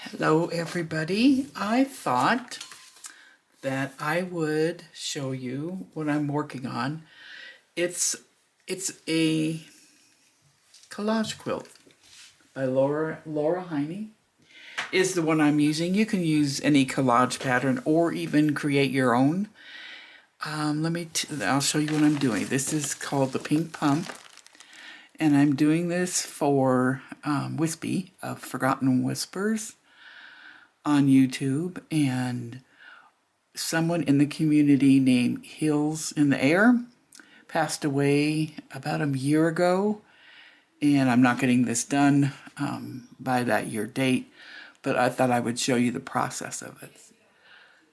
Hello everybody. I thought that I would show you what I'm working on. It's a collage quilt by Laura Heine is the one I'm using. You can use any collage pattern or even create your own. I'll show you what I'm doing. This is called the Pink Pump, and I'm doing this for Wispy of Forgotten Whispers on YouTube, and someone in the community named Hills in the Air passed away about a year ago, and I'm not getting this done by that year date, but I thought I would show you the process of it.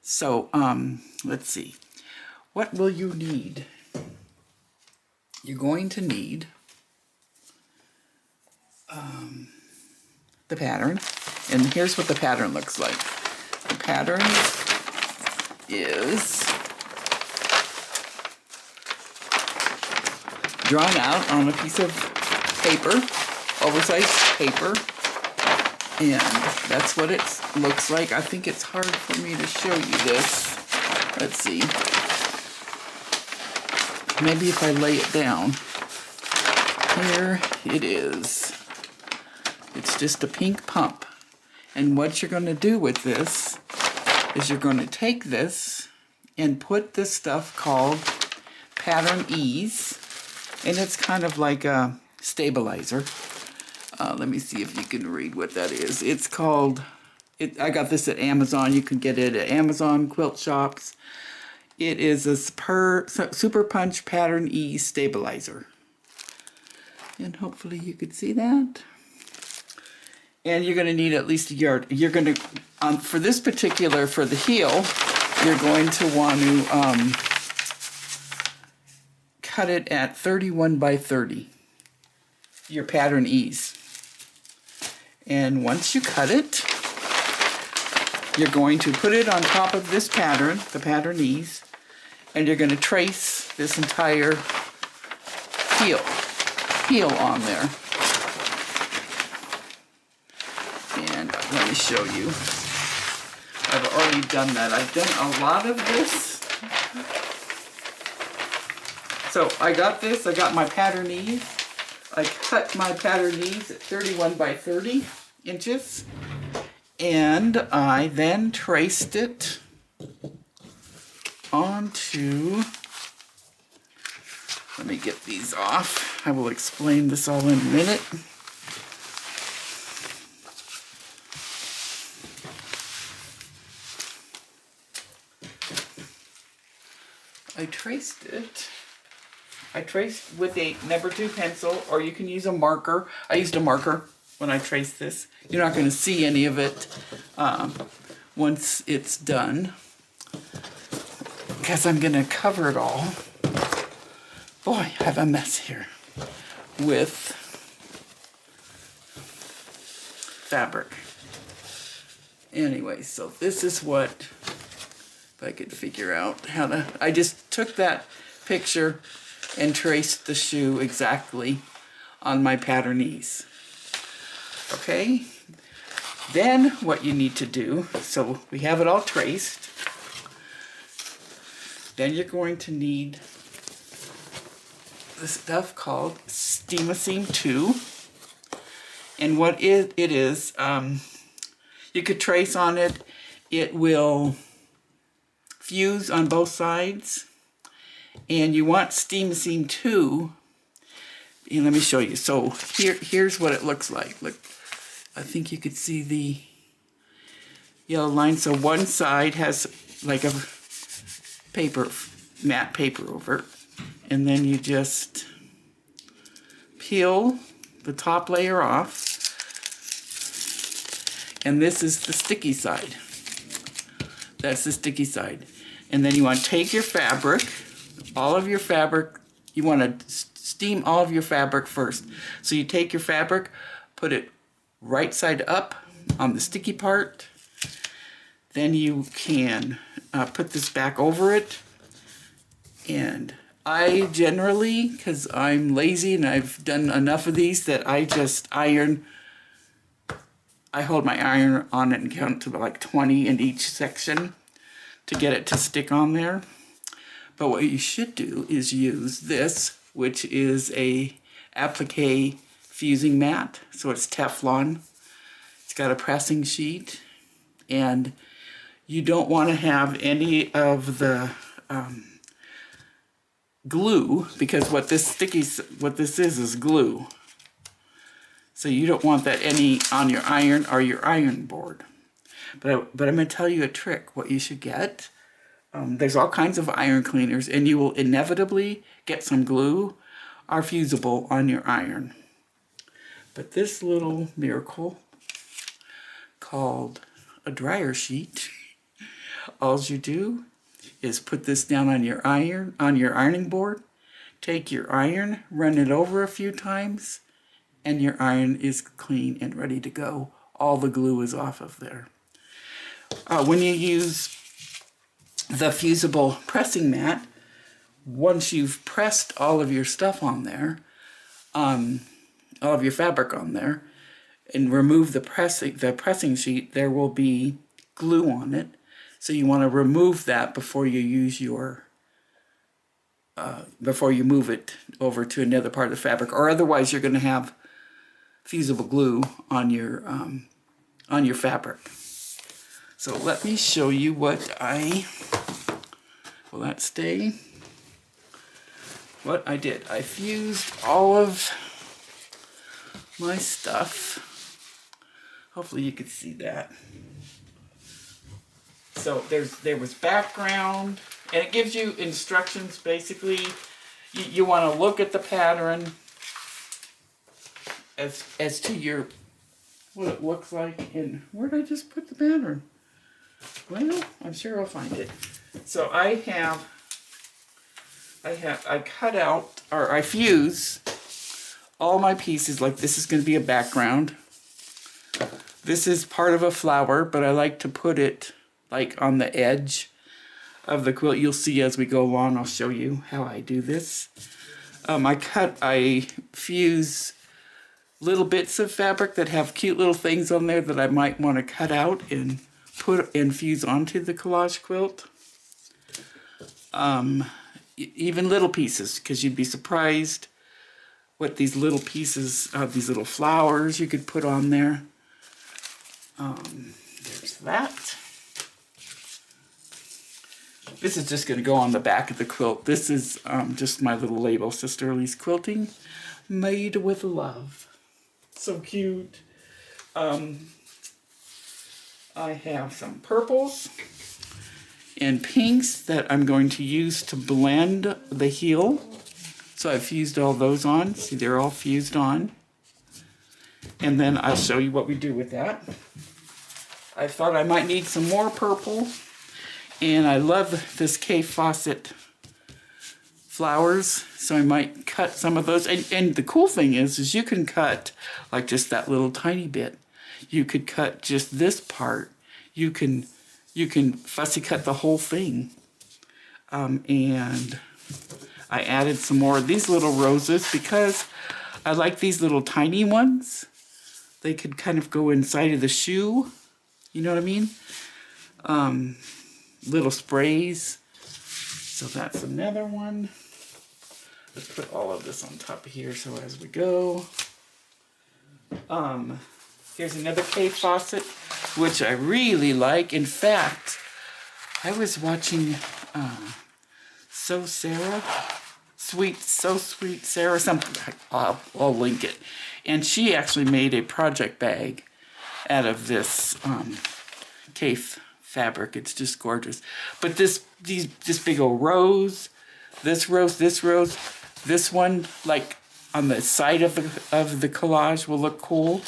So let's see. What will you need? You're going to need the pattern, and here's what the pattern looks like. The pattern is drawn out on a piece of paper, oversized paper, and that's what it looks like. I think it's hard for me to show you this. Let's see. Maybe if I lay it down. Here it is. It's just a pink pump. And what you're going to do with this is you're going to take this and put this stuff called Pattern Ease. And it's kind of like a stabilizer. Let me see if you can read what that is. It's called, I got this at Amazon. You can get it at Amazon quilt shops. It is a Super Punch Pattern Ease stabilizer. And hopefully you could see that. And you're going to need at least a yard. You're going to, for this particular, for the heel, you're going to want to cut it at 31 by 30, your Pattern Ease. And once you cut it, you're going to put it on top of this pattern, the Pattern Ease, and you're going to trace this entire heel on there. And let me show you. I've already done that. I've done a lot of this. So I got this. I got my Pattern Ease. I cut my Pattern Ease at 31 by 30 inches. And I then traced it onto, let me get these off. I will explain this all in a minute. I traced with a number 2 pencil, or you can use a marker. I used a marker when I traced this. You're not going to see any of it once it's done, because I'm going to cover it all. Boy, I have a mess here with fabric. Anyway, so this is what, if I could figure out how to, I just took that picture and traced the shoe exactly on my Pattern Ease. Okay, then what you need to do, so we have it all traced, then you're going to need this stuff called Steam-A-Seam 2. And what it is, you could trace on it. It will fuse on both sides. And you want Steam-A-Seam 2. And let me show you. So here's what it looks like. Look, I think you could see the yellow line. So one side has like a matte paper over it. And then you just peel the top layer off. And this is the sticky side. That's the sticky side. And then you want to take your fabric, all of your fabric, you want to steam all of your fabric first. So you take your fabric, put it right side up on the sticky part. Then you can put this back over it. And I generally, because I'm lazy and I've done enough of these, that I just iron I hold my iron on it and count to like 20 in each section to get it to stick on there. But what you should do is use this, which is a applique fusing mat. So it's Teflon. It's got a pressing sheet, and you don't want to have any of the glue, because what this is glue. So you don't want that any on your iron or your iron board. But I'm going to tell you a trick. What you should get. There's all kinds of iron cleaners, and you will inevitably get some glue or Fusible on your iron. But this little miracle called a dryer sheet, all you do is put this down on your ironing board, take your iron, run it over a few times, and your iron is clean and ready to go. All the glue is off of there. When you use the Fusible pressing mat, once you've pressed all of your stuff on there, all of your fabric on there, and remove the pressing sheet, there will be glue on it. So you want to remove that before you use your before you move it over to another part of the fabric, or otherwise you're going to have Fusible glue on your fabric. So let me show you what will that stay? What I did. I fused all of my stuff. Hopefully you could see that. So there was background, and it gives you instructions. Basically, you want to look at the pattern as to your what it looks like. And where did I just put the pattern? Well, I'm sure I'll find it. So I cut out, or I fuse all my pieces. Like this is going to be a background. This is part of a flower, but I like to put it like on the edge of the quilt. You'll see as we go along. I'll show you how I do this. I fuse little bits of fabric that have cute little things on there that I might want to cut out and fuse onto the collage quilt. Even little pieces, because you'd be surprised what these little pieces of these little flowers you could put on there. There's that. This is just going to go on the back of the quilt. This is just my little label, Sister Elise Quilting, made with love. So cute. I have some purples and pinks that I'm going to use to blend the heel. So I've fused all those on. See, they're all fused on. And then I'll show you what we do with that. I thought I might need some more purple. And I love this Kay Fawcett flowers, so I might cut some of those. And the cool thing is you can cut like just that little tiny bit. You could cut just this part. You can fussy cut the whole thing. And I added some more of these little roses because I like these little tiny ones. They could kind of go inside of the shoe. You know what I mean? Little sprays. So that's another one. Let's put all of this on top of here so as we go. Here's another Kay Fawcett, which I really like. In fact, I was watching So Sweet Sarah, something. I'll link it. And she actually made a project bag out of this Kay fabric. It's just gorgeous. But this big old rose, this one, like on the side of the collage, will look cool.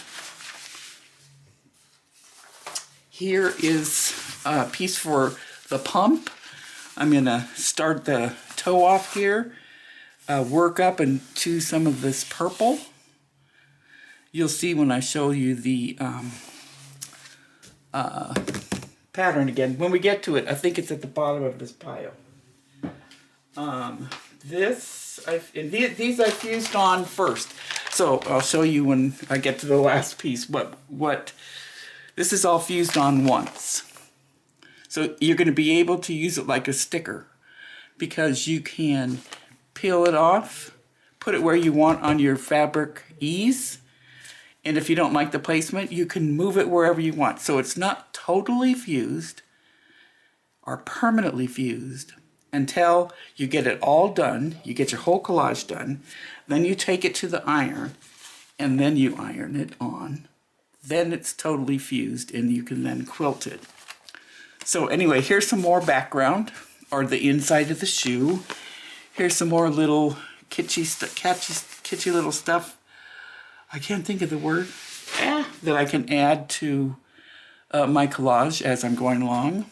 Here is a piece for the pump. I'm gonna start the toe off here, work up into some of this purple. You'll see when I show you the pattern again. When we get to it, I think it's at the bottom of this pile. These I fused on first. So I'll show you when I get to the last piece what This is all fused on once. So you're going to be able to use it like a sticker because you can peel it off, put it where you want on your fabric ease, and if you don't like the placement, you can move it wherever you want. So it's not totally fused or permanently fused until you get it all done, you get your whole collage done, then you take it to the iron, and then you iron it on. Then it's totally fused, and you can then quilt it. So anyway, here's some more background, or the inside of the shoe. Here's some more little kitschy little stuff. I can't think of the word that I can add to my collage as I'm going along.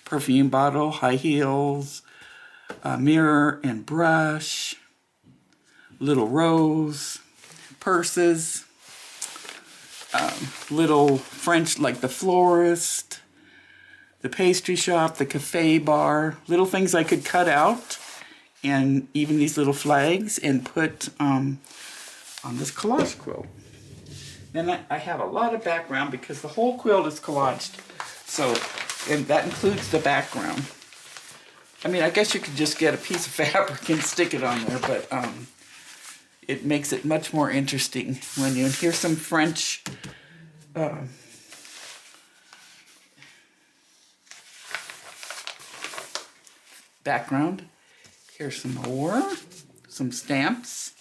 Perfume bottle, high heels, mirror and brush, little rose, purses, little French like the florist, the pastry shop, the cafe bar, little things I could cut out, and even these little flags and put on this collage quilt. Then I have a lot of background because the whole quilt is collaged. So, and that includes the background. I mean, I guess you could just get a piece of fabric and stick it on there, but it makes it much more interesting when you hear some French background. Here's some more, some stamps.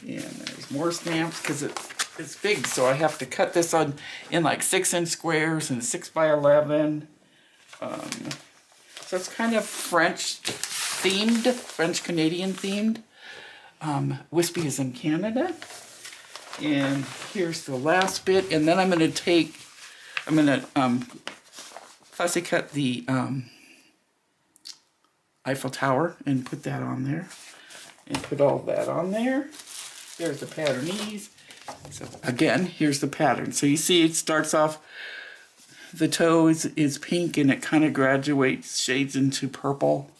And there's more stamps because it's big, so I have to cut this in like 6-inch squares and 6 by 11. So it's kind of French themed, French Canadian themed. Wispy is in Canada. And here's the last bit, and then I'm going to fussy cut the Eiffel Tower and put that on there. And put all that on there. There's the patternese. So again, here's the pattern. So you see it starts off, the toe is pink and it kind of graduates, shades into purple.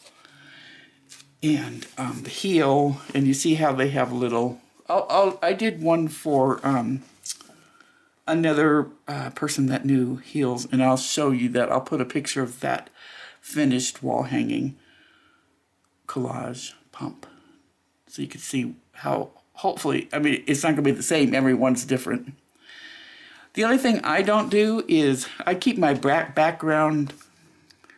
And the heel, and you see how they have little, I did one for another person that knew heels, and I'll show you that. I'll put a picture of that finished wall hanging collage pump. So you can see how, hopefully, I mean, it's not going to be the same. Everyone's different. The only thing I don't do is I keep my background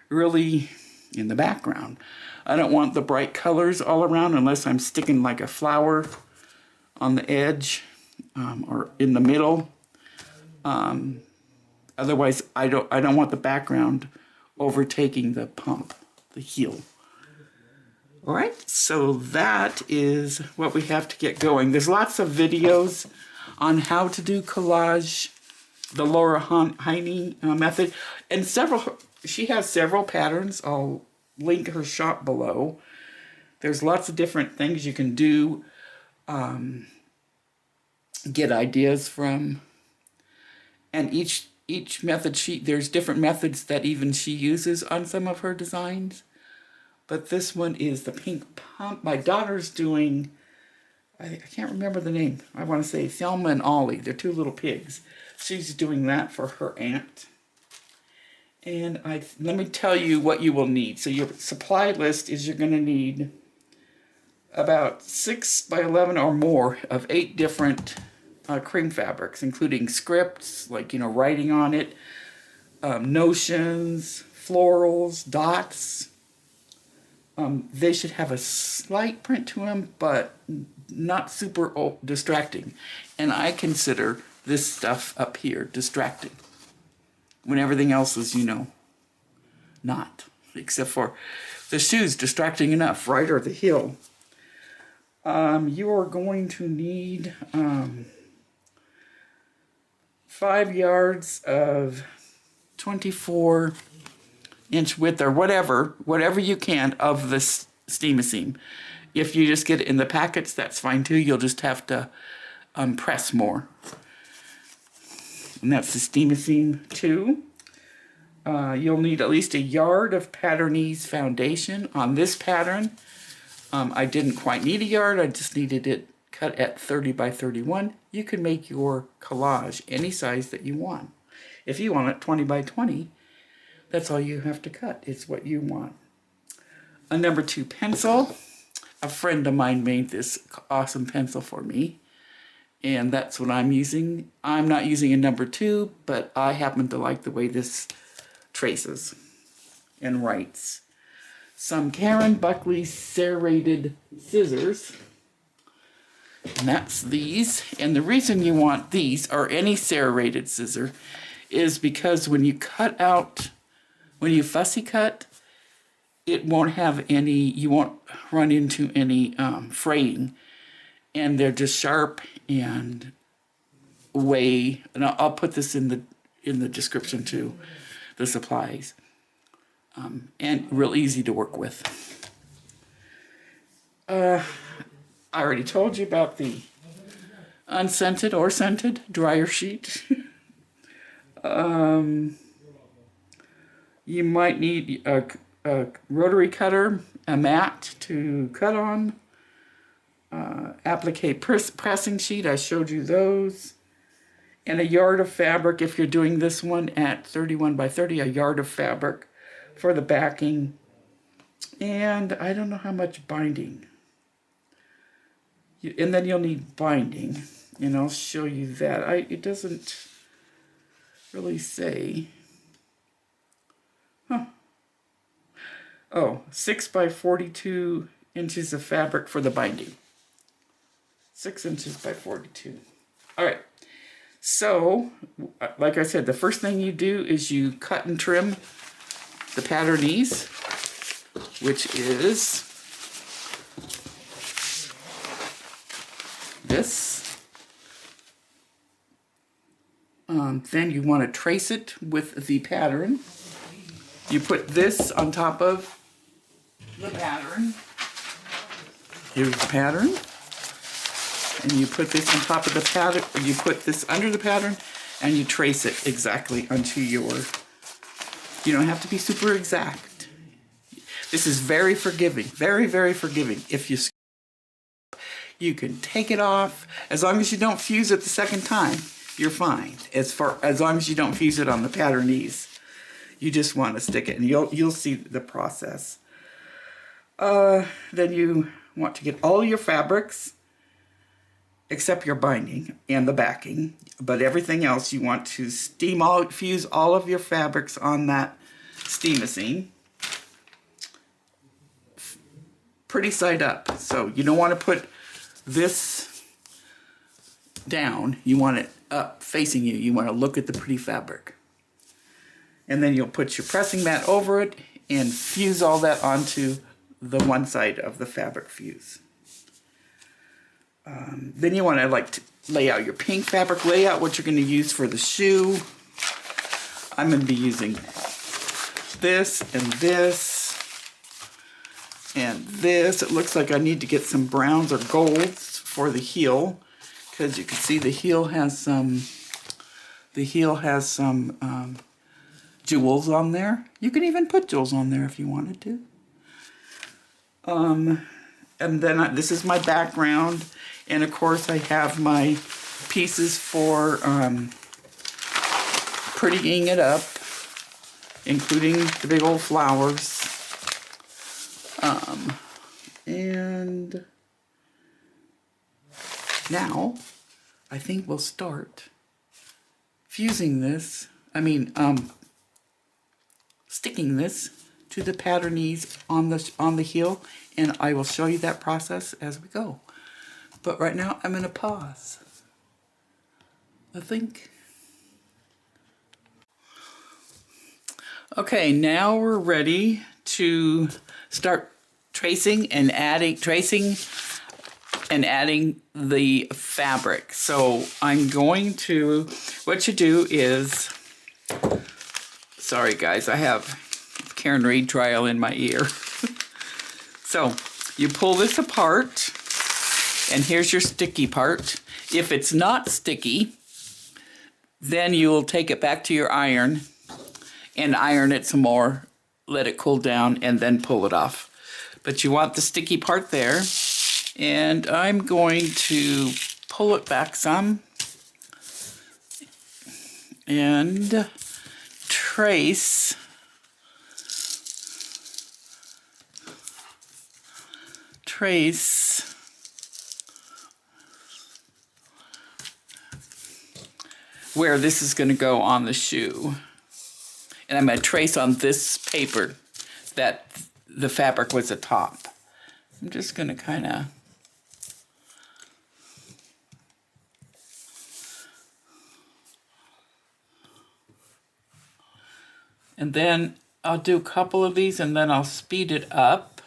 really in the background. I don't want the bright colors all around unless I'm sticking like a flower on the edge or in the middle. Otherwise, I don't want the background overtaking the pump, the heel. All right, so that is what we have to get going. There's lots of videos on how to do collage, the Laura Heine method, and she has several patterns. I'll link her shop below. There's lots of different things you can do, get ideas from, and each method there's different methods that even she uses on some of her designs. But this one is the pink pump. My daughter's doing, I can't remember the name. I want to say Thelma and Ollie. They're two little pigs. She's doing that for her aunt. And let me tell you what you will need. So your supply list is you're going to need about 6 by 11 or more of 8 different cream fabrics, including scripts, like, writing on it, notions, florals, dots. They should have a slight print to them, but not super distracting. And I consider this stuff up here distracting, when everything else is, not. Except for the shoes, distracting enough, right? Or the heel. You are going to need 5 yards of 24-inch width or whatever you can of this steam-a-seam. If you just get it in the packets, that's fine too. You'll just have to press more. And that's the steam-a-seam too. You'll need at least 1 yard of patternese foundation on this pattern. I didn't quite need 1 yard. I just needed it cut at 30 by 31, you can make your collage any size that you want. If you want it 20 by 20, that's all you have to cut. It's what you want. A number 2 pencil. A friend of mine made this awesome pencil for me, and that's what I'm using. I'm not using a number 2, but I happen to like the way this traces and writes. Some Karen Buckley serrated scissors, and that's these. And the reason you want these, or any serrated scissor, is because when you cut out, when you fussy cut, it won't have any, you won't run into any fraying, and they're just sharp and weigh. And I'll put this in the description too, the supplies, and real easy to work with. I already told you about the unscented or scented dryer sheet. You might need a rotary cutter, a mat to cut on, applique pressing sheet, I showed you those, and a yard of fabric if you're doing this one at 31 by 30, a yard of fabric for the backing, and I don't know how much binding. And then you'll need binding, and I'll show you that. It doesn't really say. Huh. Oh, 6 by 42 inches of fabric for the binding. 6 inches by 42. All right. So, like I said, the first thing you do is you cut and trim the patternees, which is this. Then you want to trace it with the pattern. You put this on top of the pattern. Here's the pattern. And you put this on top of the pattern, you put this under the pattern, and you trace it exactly onto your, you don't have to be super exact. This is very forgiving, very, very forgiving. If you can take it off, as long as you don't fuse it the second time, you're fine. As long as you don't fuse it on the patternees. You just want to stick it, and you'll see the process. Then you want to get all your fabrics, except your binding and the backing, but everything else you want to fuse all of your fabrics on that steam machine. Pretty side up, so you don't want to put this down. You want it up facing you. You want to look at the pretty fabric. And then you'll put your pressing mat over it and fuse all that onto the one side of the fabric fuse. Then you want to lay out your pink fabric, lay out what you're going to use for the shoe. I'm going to be using this and this and this. It looks like I need to get some browns or golds for the heel, because you can see the heel has some jewels on there. You can even put jewels on there if you wanted to. And then this is my background, and of course I have my pieces for prettying it up, including the big old flowers. And now I think we'll start fusing this, sticking this to the patternees on the heel, and I will show you that process as we go. But right now I'm going to pause. I think. Okay, now we're ready to start tracing and adding the fabric. So I'm going to, what you do is, sorry guys, I have Karen Reed trial in my ear. So you pull this apart, and here's your sticky part. If it's not sticky, then you'll take it back to your iron and iron it some more, let it cool down, and then pull it off. But you want the sticky part there. And I'm going to pull it back some and trace where this is going to go on the shoe. And I'm going to trace on this paper that the fabric was atop. I'm just going to kind of and then I'll do a couple of these and then I'll speed it up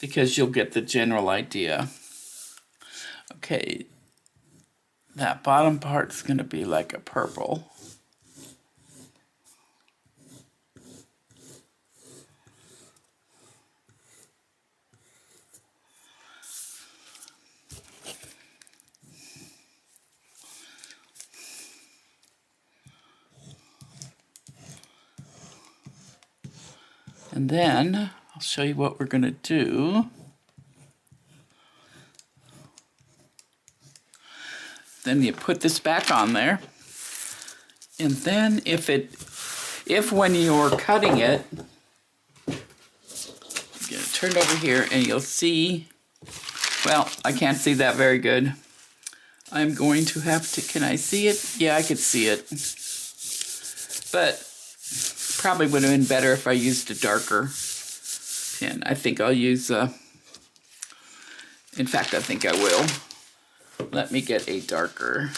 because you'll get the general idea. Okay, that bottom part's going to be like a purple. And then I'll show you what we're going to do. Then you put this back on there. And then if when you're cutting it, I'm going to turn it over here and you'll see, well, I can't see that very good. I'm going to have to, can I see it? Yeah, I could see it. But probably would have been better if I used a darker pen. I think I'll use, in fact, I think I will. Let me get a darker.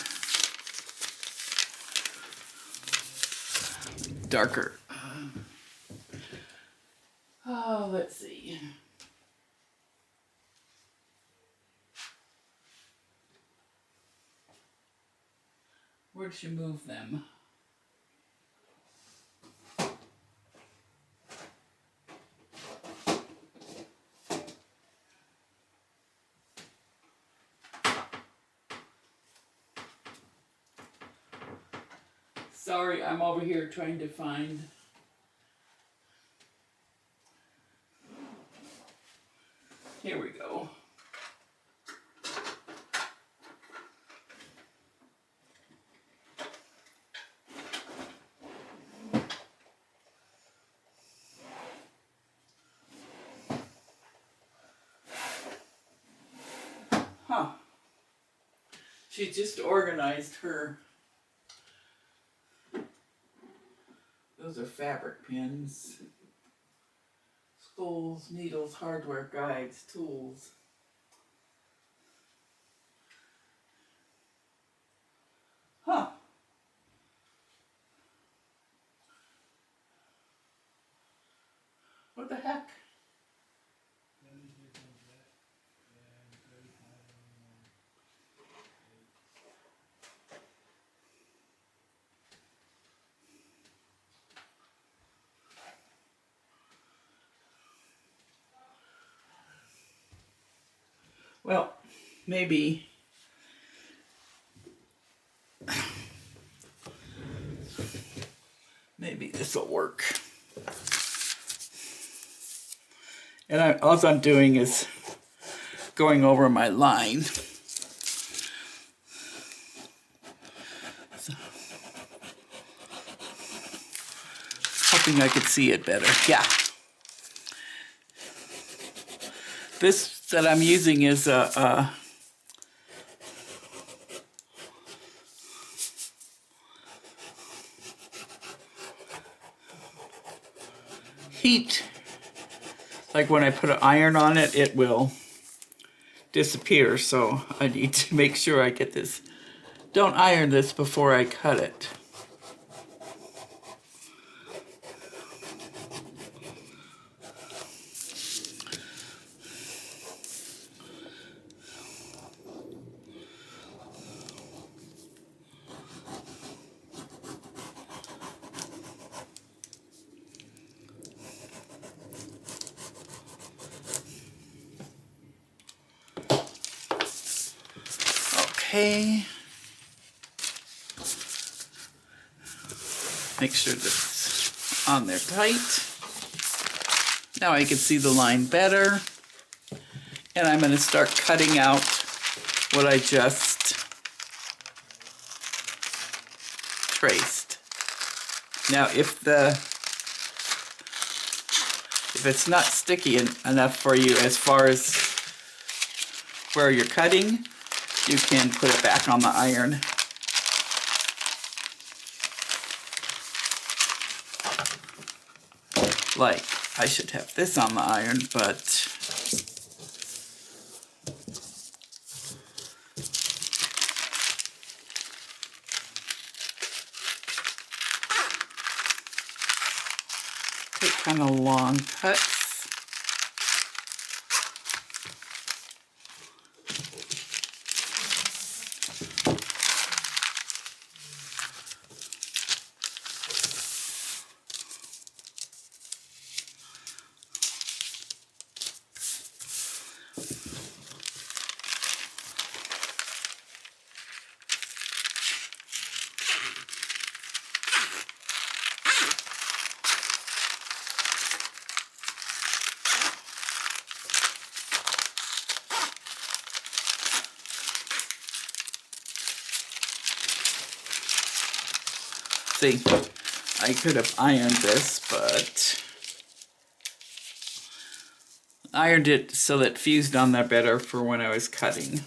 Oh, let's see. Where'd you move them? Sorry, I'm over here trying to find. Here we go. Huh. She just organized her. Those are fabric pins. Spools, needles, hardware, guides, tools. Huh. What the heck? Well, maybe this will work. And all I'm doing is going over my line. So, hoping I could see it better. Yeah. This that I'm using is a heat. Like when I put an iron on it, it will disappear. So I need to make sure I get this. Don't iron this before I cut it. Okay. Make sure that's on there tight. Now I can see the line better. And I'm going to start cutting out what I just traced. Now if it's not sticky enough for you as far as where you're cutting, you can put it back on the iron. Like, I should have this on the iron, but take kind of long cuts. See, I could have ironed this, but ironed it so that it fused on there better for when I was cutting.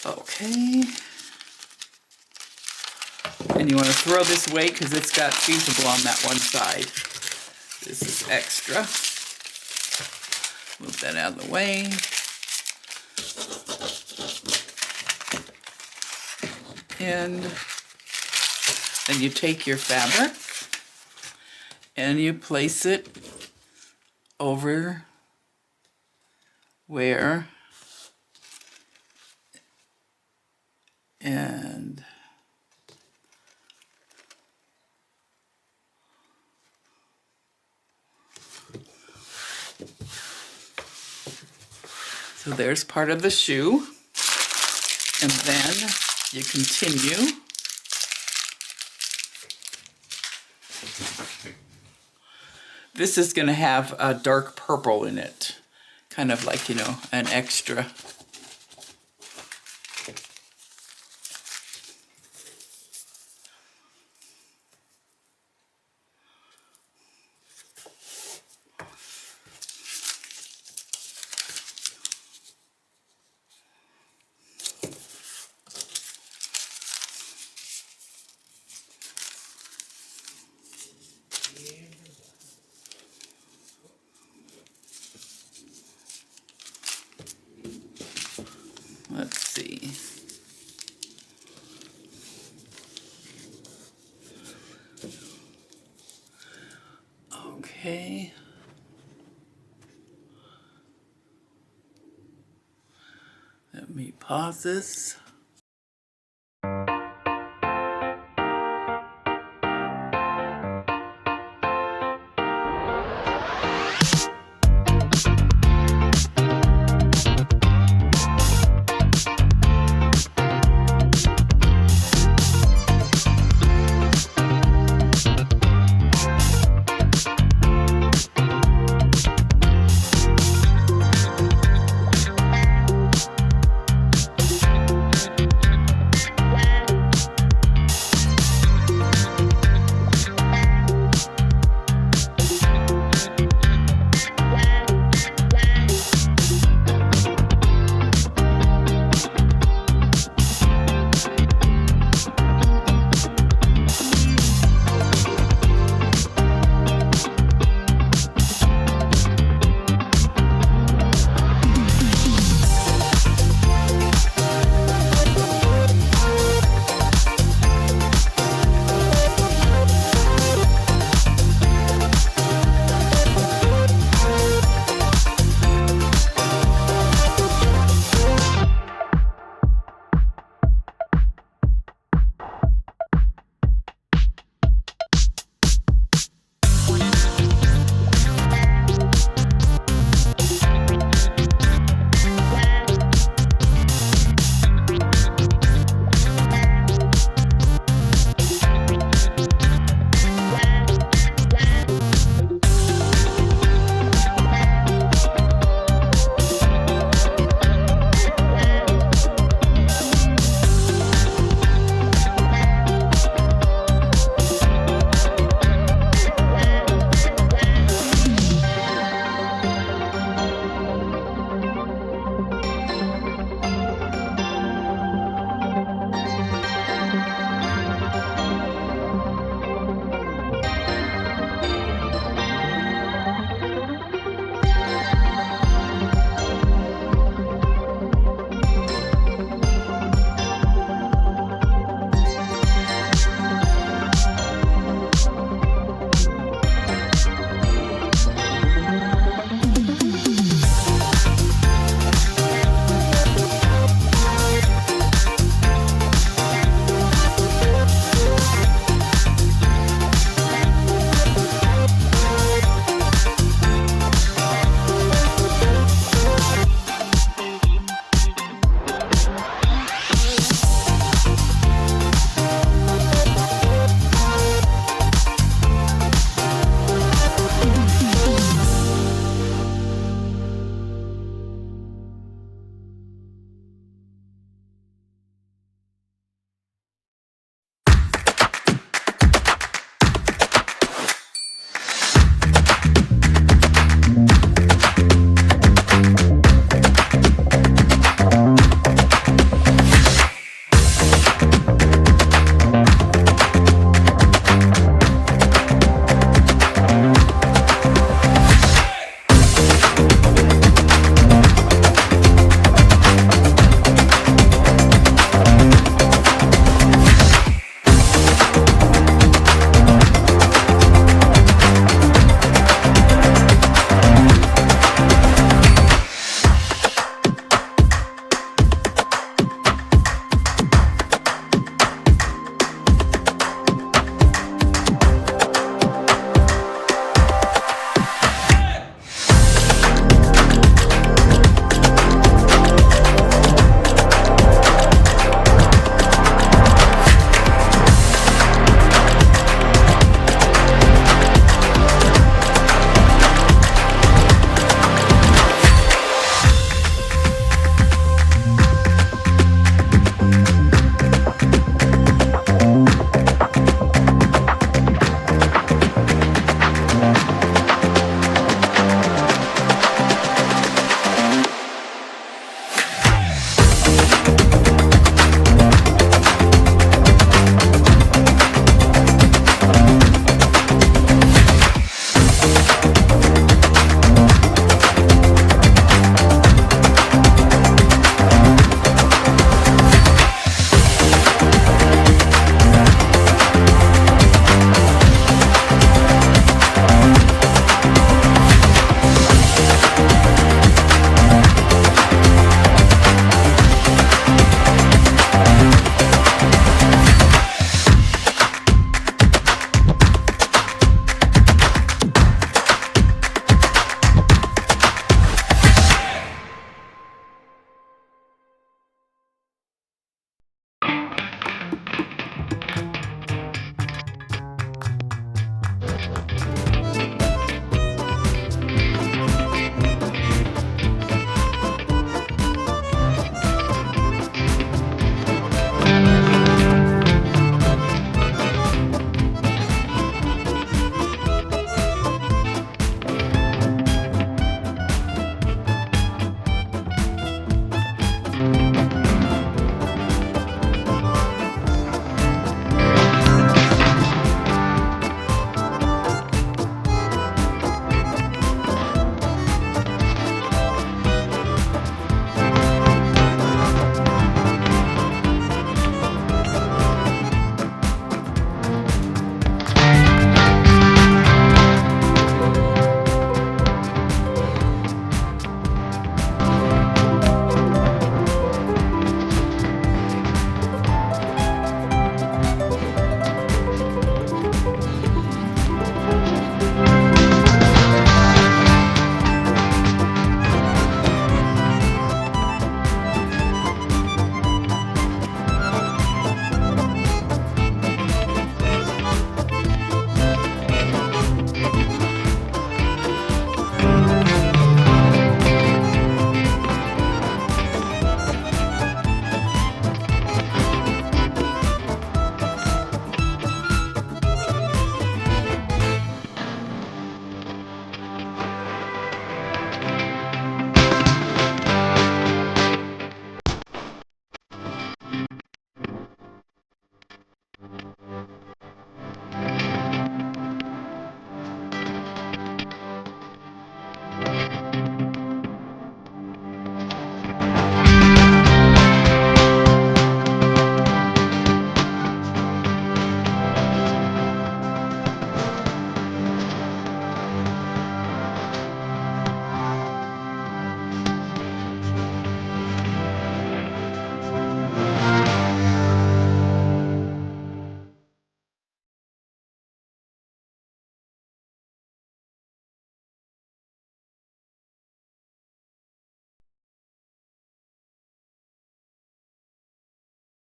Okay. And you want to throw this away because it's got Fusible on that one side. This is extra. Move that out of the way. And then you take your fabric and you place it over where and so there's part of the shoe, and then you continue. This is going to have a dark purple in it, kind of like, you know, an extra. Let's see. Okay. Let me pause this.